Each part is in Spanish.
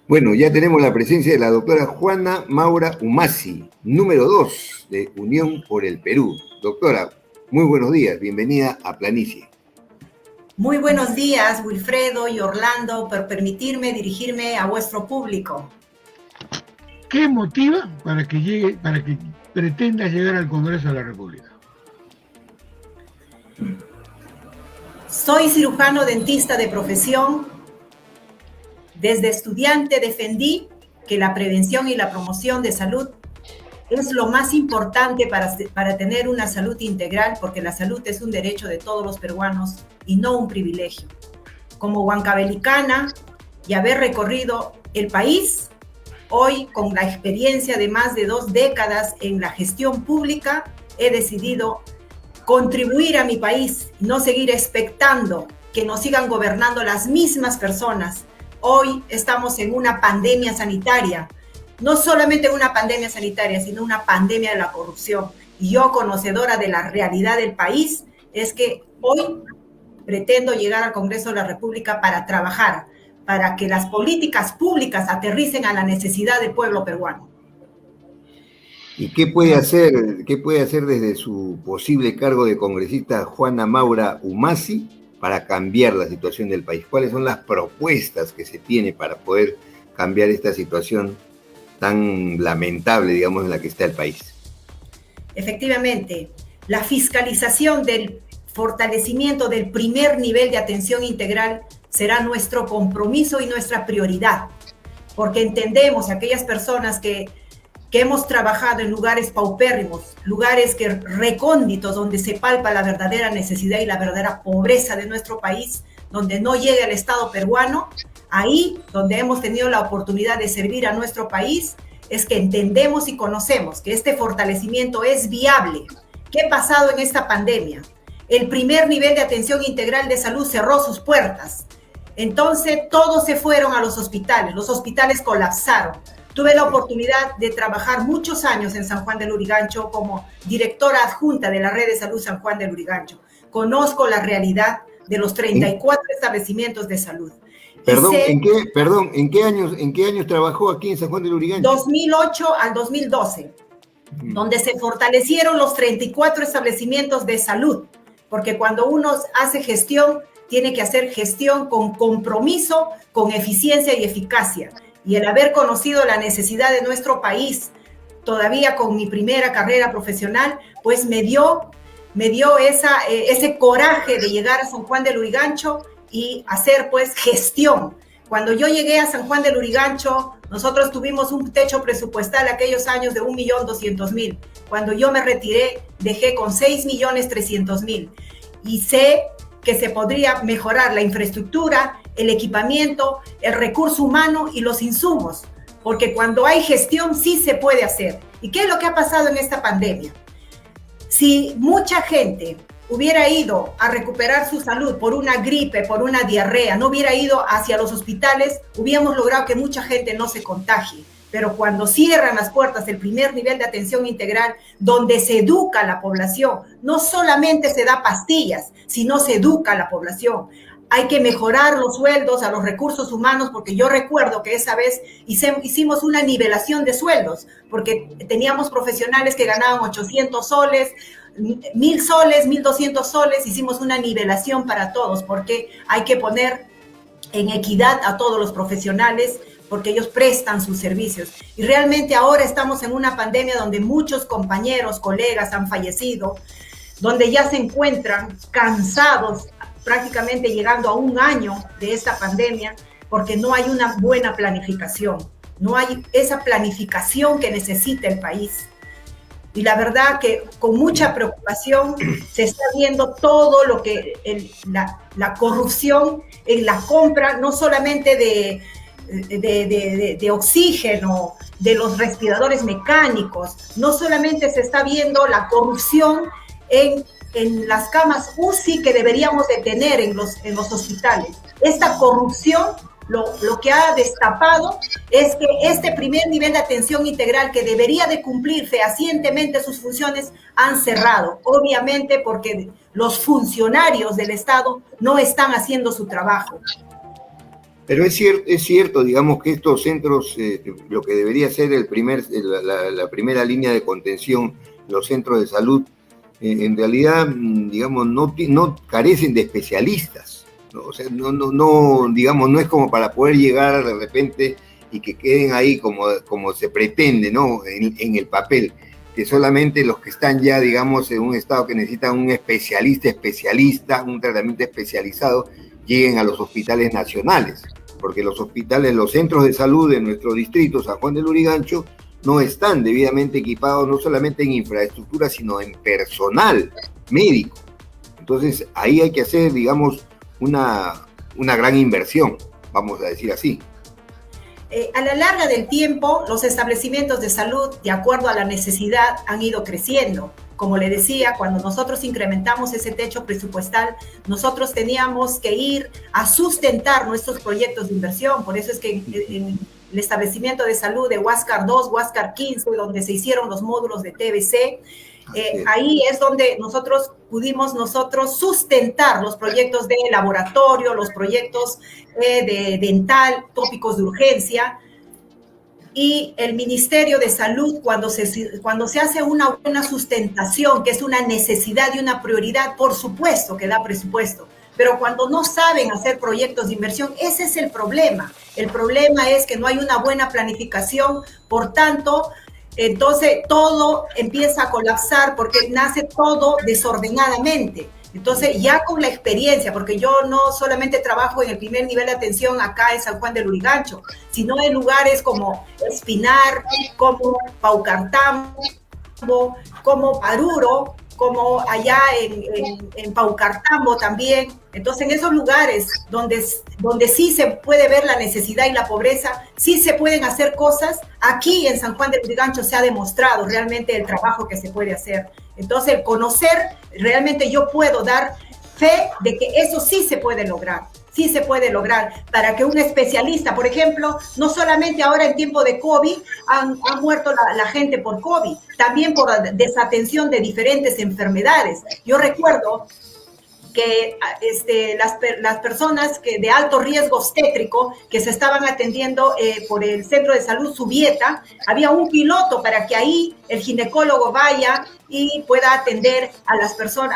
Bueno, ya tenemos la presencia de la doctora Juana Maura Humasi, número 2 de Unión por el Perú. Doctora, muy buenos días, bienvenida a Planicie. Muy buenos días, Wilfredo y Orlando, por permitirme dirigirme a vuestro público. ¿Qué motiva para que pretenda llegar al Congreso de la República? Soy cirujano dentista de profesión. Desde estudiante defendí que la prevención y la promoción de salud es lo más importante para tener una salud integral, porque la salud es un derecho de todos los peruanos y no un privilegio. Como huancabelicana y haber recorrido el país, hoy con la experiencia de más de 2 décadas en la gestión pública, he decidido contribuir a mi país y no seguir expectando que nos sigan gobernando las mismas personas. Hoy estamos en una pandemia sanitaria, no solamente una pandemia sanitaria, sino una pandemia de la corrupción. Y yo, conocedora de la realidad del país, es que hoy pretendo llegar al Congreso de la República para trabajar, para que las políticas públicas aterricen a la necesidad del pueblo peruano. ¿Y qué puede hacer desde su posible cargo de congresista Juana Maura Humasi para cambiar la situación del país? ¿Cuáles son las propuestas que se tiene para poder cambiar esta situación tan lamentable, digamos, en la que está el país? Efectivamente, la fiscalización del fortalecimiento del primer nivel de atención integral será nuestro compromiso y nuestra prioridad, porque entendemos a aquellas personas que hemos trabajado en lugares paupérrimos, lugares recónditos, donde se palpa la verdadera necesidad y la verdadera pobreza de nuestro país, donde no llega el Estado peruano. Ahí donde hemos tenido la oportunidad de servir a nuestro país, es que entendemos y conocemos que este fortalecimiento es viable. ¿Qué ha pasado en esta pandemia? El primer nivel de atención integral de salud cerró sus puertas. Entonces todos se fueron a los hospitales colapsaron. Tuve la oportunidad de trabajar muchos años en San Juan del Lurigancho como directora adjunta de la Red de Salud San Juan del Lurigancho. Conozco la realidad de los 34 establecimientos de salud. ¿En qué años trabajó aquí en San Juan del Lurigancho? 2008 al 2012, donde se fortalecieron los 34 establecimientos de salud, porque cuando uno hace gestión, tiene que hacer gestión con compromiso, con eficiencia y eficacia. Y el haber conocido la necesidad de nuestro país, todavía con mi primera carrera profesional, pues me dio ese coraje de llegar a San Juan del Lurigancho y hacer pues gestión. Cuando yo llegué a San Juan del Lurigancho, nosotros tuvimos un techo presupuestal aquellos años de 1.200.000. Cuando yo me retiré, dejé con 6.300.000. Y sé que se podría mejorar la infraestructura, el equipamiento, el recurso humano y los insumos, porque cuando hay gestión sí se puede hacer. ¿Y qué es lo que ha pasado en esta pandemia? Si mucha gente hubiera ido a recuperar su salud por una gripe, por una diarrea, no hubiera ido hacia los hospitales, hubiéramos logrado que mucha gente no se contagie. Pero cuando cierran las puertas del primer nivel de atención integral, donde se educa a la población, no solamente se da pastillas, sino se educa a la población. Hay que mejorar los sueldos, a los recursos humanos, porque yo recuerdo que esa vez hicimos una nivelación de sueldos, porque teníamos profesionales que ganaban 800 soles, 1.000 soles, 1.200 soles, hicimos una nivelación para todos, porque hay que poner en equidad a todos los profesionales, porque ellos prestan sus servicios. Y realmente ahora estamos en una pandemia donde muchos compañeros, colegas han fallecido, donde ya se encuentran cansados, prácticamente llegando a 1 año de esta pandemia, porque no hay una buena planificación, no hay esa planificación que necesita el país. Y la verdad que con mucha preocupación se está viendo todo lo que la corrupción en la compra, no solamente de oxígeno, de los respiradores mecánicos, no solamente se está viendo la corrupción en las camas UCI que deberíamos de tener en los hospitales. Esta corrupción lo que ha destapado es que este primer nivel de atención integral que debería de cumplir fehacientemente sus funciones han cerrado, obviamente porque los funcionarios del Estado no están haciendo su trabajo. Pero es cierto, digamos que estos centros, lo que debería ser la primera línea de contención, los centros de salud, en realidad, digamos, no carecen de especialistas, ¿no? O sea, digamos, no es como para poder llegar de repente y que queden ahí como se pretende, ¿no? En el papel, que solamente los que están ya, digamos, en un estado que necesitan un especialista, un tratamiento especializado, lleguen a los hospitales nacionales, porque los centros de salud de nuestro distrito, San Juan de Lurigancho, no están debidamente equipados, no solamente en infraestructura, sino en personal médico. Entonces, ahí hay que hacer, digamos, una gran inversión, vamos a decir así. A la larga del tiempo, los establecimientos de salud, de acuerdo a la necesidad, han ido creciendo. Como le decía, cuando nosotros incrementamos ese techo presupuestal, nosotros teníamos que ir a sustentar nuestros proyectos de inversión. Por eso es que en el establecimiento de salud de Huáscar 2, Huáscar 15, donde se hicieron los módulos de TBC, ahí es donde nosotros pudimos sustentar los proyectos de laboratorio, los proyectos de dental, tópicos de urgencia. Y el Ministerio de Salud, cuando se hace una buena sustentación, que es una necesidad y una prioridad, por supuesto que da presupuesto. Pero cuando no saben hacer proyectos de inversión, ese es el problema. El problema es que no hay una buena planificación, por tanto, entonces todo empieza a colapsar porque nace todo desordenadamente. Entonces, ya con la experiencia, porque yo no solamente trabajo en el primer nivel de atención acá en San Juan de Lurigancho, sino en lugares como Espinar, como Paucartambo, como Paruro, como allá en Paucartambo también. Entonces, en esos lugares donde sí se puede ver la necesidad y la pobreza, sí se pueden hacer cosas. Aquí en San Juan de Lurigancho se ha demostrado realmente el trabajo que se puede hacer. Entonces, el conocer, realmente yo puedo dar fe de que eso sí se puede lograr. Sí se puede lograr para que un especialista, por ejemplo, no solamente ahora en tiempo de COVID han muerto la gente por COVID, también por desatención de diferentes enfermedades. Yo recuerdo que las personas de alto riesgo obstétrico que se estaban atendiendo por el Centro de Salud Subieta, había un piloto para que ahí el ginecólogo vaya y pueda atender a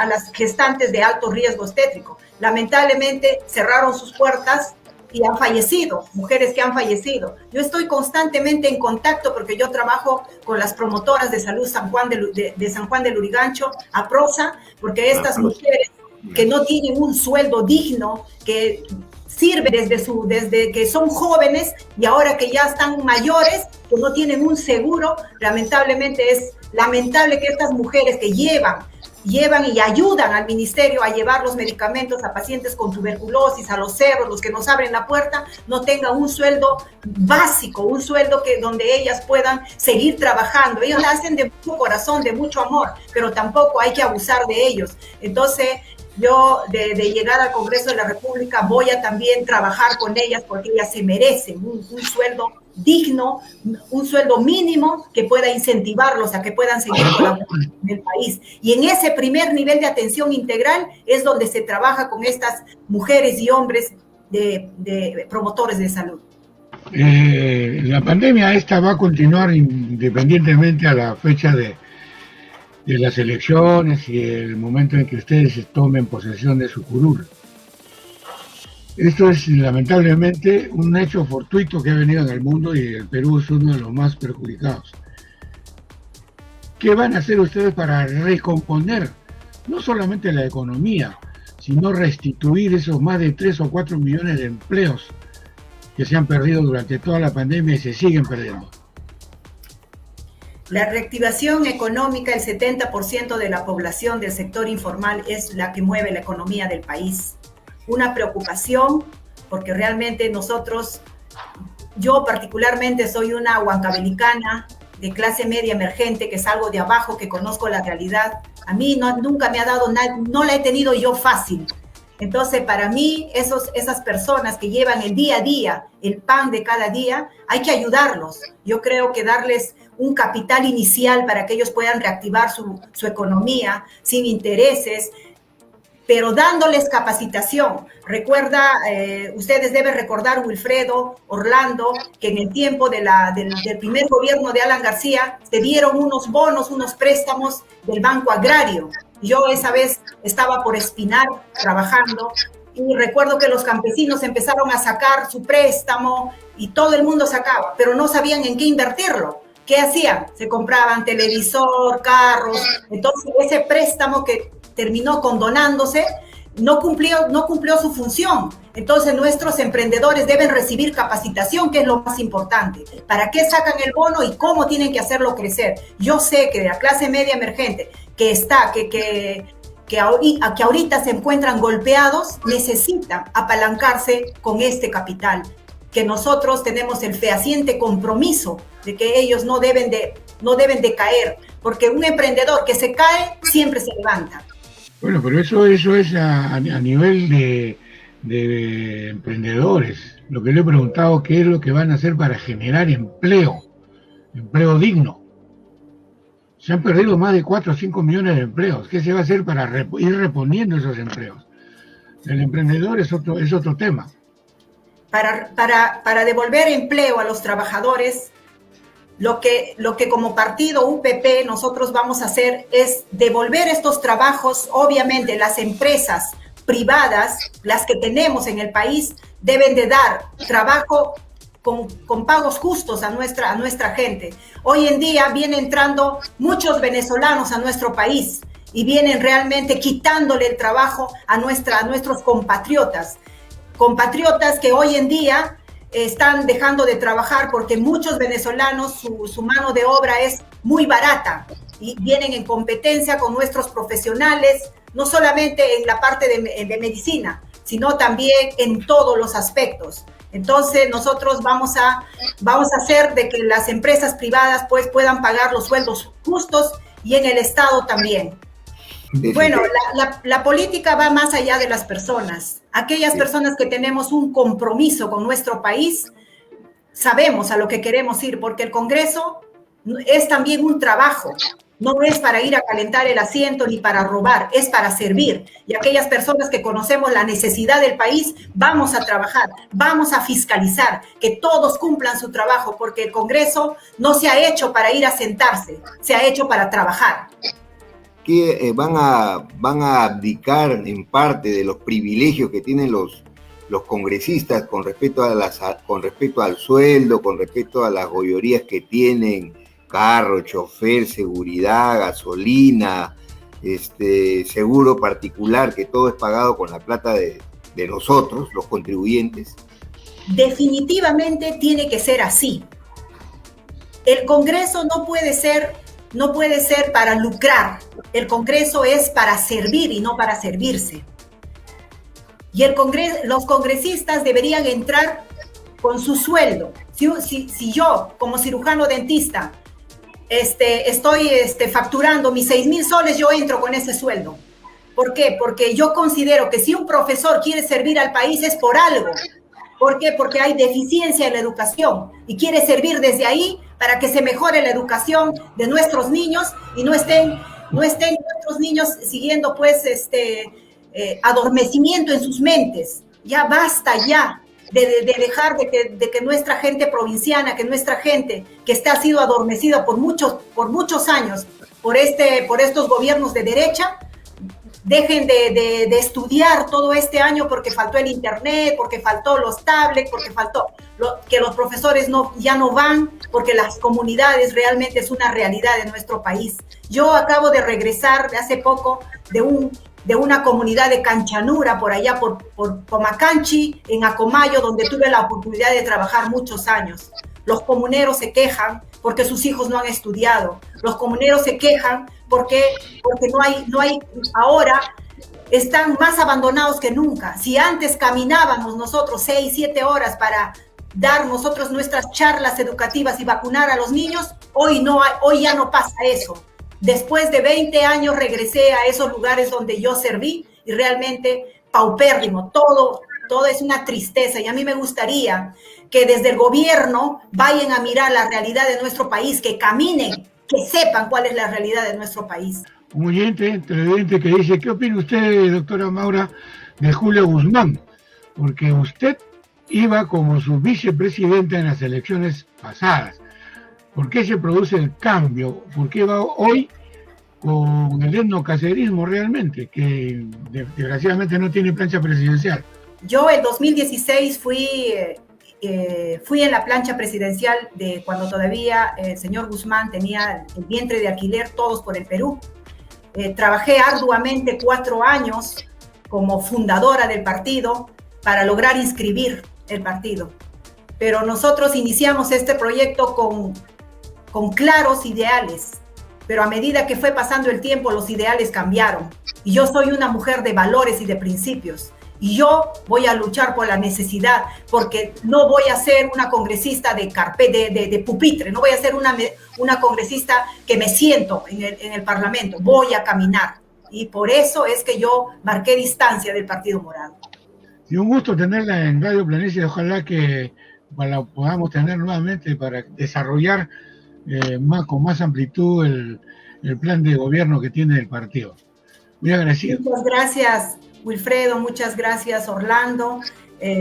las gestantes de alto riesgo obstétrico. Lamentablemente cerraron sus puertas y han fallecido, mujeres que han fallecido. Yo estoy constantemente en contacto porque yo trabajo con las promotoras de salud San Juan de San Juan de Lurigancho, APROSA, porque estas mujeres que no tienen un sueldo digno, que sirven desde que son jóvenes y ahora que ya están mayores, que no tienen un seguro, lamentablemente es lamentable que estas mujeres que llevan y ayudan al ministerio a llevar los medicamentos a pacientes con tuberculosis, a los cerros, los que nos abren la puerta, no tengan un sueldo básico, un sueldo donde ellas puedan seguir trabajando. Ellos lo hacen de mucho corazón, de mucho amor, pero tampoco hay que abusar de ellos. Entonces, yo de llegar al Congreso de la República voy a también trabajar con ellas porque ellas se merecen un sueldo digno, un sueldo mínimo que pueda incentivarlos a que puedan seguir colaborando en el país. Y en ese primer nivel de atención integral es donde se trabaja con estas mujeres y hombres de promotores de salud. La pandemia esta va a continuar independientemente a la fecha de las elecciones y el momento en que ustedes tomen posesión de su curul. Esto es lamentablemente un hecho fortuito que ha venido en el mundo y el Perú es uno de los más perjudicados. ¿Qué van a hacer ustedes para recomponer no solamente la economía, sino restituir esos más de 3 o 4 millones de empleos que se han perdido durante toda la pandemia y se siguen perdiendo? La reactivación económica, el 70% de la población del sector informal es la que mueve la economía del país. Una preocupación, porque realmente yo particularmente soy una huancabelicana de clase media emergente, que salgo de abajo, que conozco la realidad. A mí nunca me ha dado nada, no la he tenido yo fácil. Entonces, para mí, esas personas que llevan el día a día, el pan de cada día, hay que ayudarlos. Yo creo que darles un capital inicial para que ellos puedan reactivar su economía sin intereses, pero dándoles capacitación. Recuerda, ustedes deben recordar, Wilfredo, Orlando, que en el tiempo del primer gobierno de Alan García se dieron unos bonos, unos préstamos del Banco Agrario. Yo esa vez estaba por Espinar trabajando y recuerdo que los campesinos empezaron a sacar su préstamo y todo el mundo sacaba, pero no sabían en qué invertirlo. ¿Qué hacían? Se compraban televisor, carros. Entonces ese préstamo que terminó condonándose no cumplió su función. Entonces nuestros emprendedores deben recibir capacitación, que es lo más importante. ¿Para qué sacan el bono y cómo tienen que hacerlo crecer? Yo sé que de la clase media emergente que ahorita se encuentran golpeados, necesitan apalancarse con este capital, que nosotros tenemos el fehaciente compromiso de que ellos no deben de caer, porque un emprendedor que se cae siempre se levanta. Bueno, pero eso es a nivel de emprendedores. Lo que le he preguntado, ¿qué es lo que van a hacer para generar empleo digno? Se han perdido más de 4 o 5 millones de empleos. ¿Qué se va a hacer para ir reponiendo esos empleos? El emprendedor es otro tema. Para devolver empleo a los trabajadores, lo que como partido UPP nosotros vamos a hacer es devolver estos trabajos. Obviamente las empresas privadas, las que tenemos en el país, deben de dar trabajo con pagos justos a nuestra gente. Hoy en día vienen entrando muchos venezolanos a nuestro país y vienen realmente quitándole el trabajo a nuestros compatriotas que hoy en día están dejando de trabajar porque muchos venezolanos, su mano de obra es muy barata y vienen en competencia con nuestros profesionales, no solamente en la parte de medicina, sino también en todos los aspectos. Entonces nosotros vamos a hacer de que las empresas privadas pues puedan pagar los sueldos justos y en el Estado también. Bueno, la política va más allá de las personas. Aquellas personas que tenemos un compromiso con nuestro país, sabemos a lo que queremos ir, porque el Congreso es también un trabajo. No es para ir a calentar el asiento ni para robar, es para servir. Y aquellas personas que conocemos la necesidad del país, vamos a trabajar, vamos a fiscalizar, que todos cumplan su trabajo, porque el Congreso no se ha hecho para ir a sentarse, se ha hecho para trabajar. Que van a abdicar en parte de los privilegios que tienen los congresistas con respecto al sueldo, con respecto a las goyorías que tienen, carro, chofer, seguridad, gasolina, seguro particular, que todo es pagado con la plata de nosotros, los contribuyentes. Definitivamente tiene que ser así. El Congreso no puede ser para lucrar. El Congreso es para servir y no para servirse. Y los congresistas deberían entrar con su sueldo. Si yo, como cirujano dentista, estoy facturando mis 6,000 soles, yo entro con ese sueldo. ¿Por qué? Porque yo considero que si un profesor quiere servir al país es por algo. ¿Por qué? Porque hay deficiencia en la educación y quiere servir desde ahí para que se mejore la educación de nuestros niños y no estén nuestros niños siguiendo pues adormecimiento en sus mentes. Ya basta ya de dejar de que nuestra gente provinciana, que nuestra gente que ha sido adormecida por muchos años por estos gobiernos de derecha, dejen de estudiar todo este año porque faltó el internet, porque faltó los tablets, porque faltó que los profesores ya no van, porque las comunidades realmente es una realidad de nuestro país. Yo acabo de regresar de hace poco de una comunidad de Canchanura, por allá por Pomacanchi, en Acomayo, donde tuve la oportunidad de trabajar muchos años. Los comuneros se quejan porque sus hijos no han estudiado. Los comuneros se quejan porque no hay, ahora están más abandonados que nunca. Si antes caminábamos nosotros 6, 7 horas para dar nosotros nuestras charlas educativas y vacunar a los niños, hoy ya no pasa eso. Después de 20 años regresé a esos lugares donde yo serví y y realmente paupérrimo, todo es una tristeza, y a mí me gustaría que desde el gobierno vayan a mirar la realidad de nuestro país, que caminen, que sepan cuál es la realidad de nuestro país. Un oyente, televidente, que dice, ¿qué opina usted, doctora Maura, de Julio Guzmán? Porque usted iba como su vicepresidenta en las elecciones pasadas. ¿Por qué se produce el cambio? ¿Por qué va hoy con el etnocacerismo realmente, que desgraciadamente no tiene plancha presidencial? Yo en 2016 fui en la plancha presidencial de cuando todavía el señor Guzmán tenía el vientre de alquiler Todos por el Perú. Trabajé arduamente 4 años como fundadora del partido para lograr inscribir el partido. Pero nosotros iniciamos este proyecto con claros ideales, pero a medida que fue pasando el tiempo los ideales cambiaron. Y yo soy una mujer de valores y de principios. Y yo voy a luchar por la necesidad, porque no voy a ser una congresista de pupitre, no voy a ser una congresista que me siento en el Parlamento, voy a caminar. Y por eso es que yo marqué distancia del Partido Morado. Y un gusto tenerla en Radio Planicie, ojalá que la podamos tener nuevamente para desarrollar con más amplitud el plan de gobierno que tiene el partido. Muy agradecido. Muchas gracias, Wilfredo, muchas gracias, Orlando.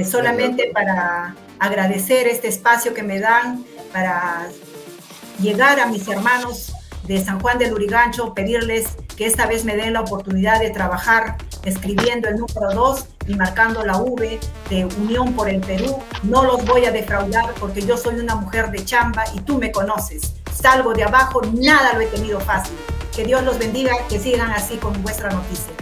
Solamente para agradecer este espacio que me dan para llegar a mis hermanos de San Juan del Lurigancho, pedirles que esta vez me den la oportunidad de trabajar escribiendo el número 2 y marcando la V de Unión por el Perú. No los voy a defraudar porque yo soy una mujer de chamba y tú me conoces. Salgo de abajo, nada lo he tenido fácil. Que Dios los bendiga, que sigan así con vuestra noticia.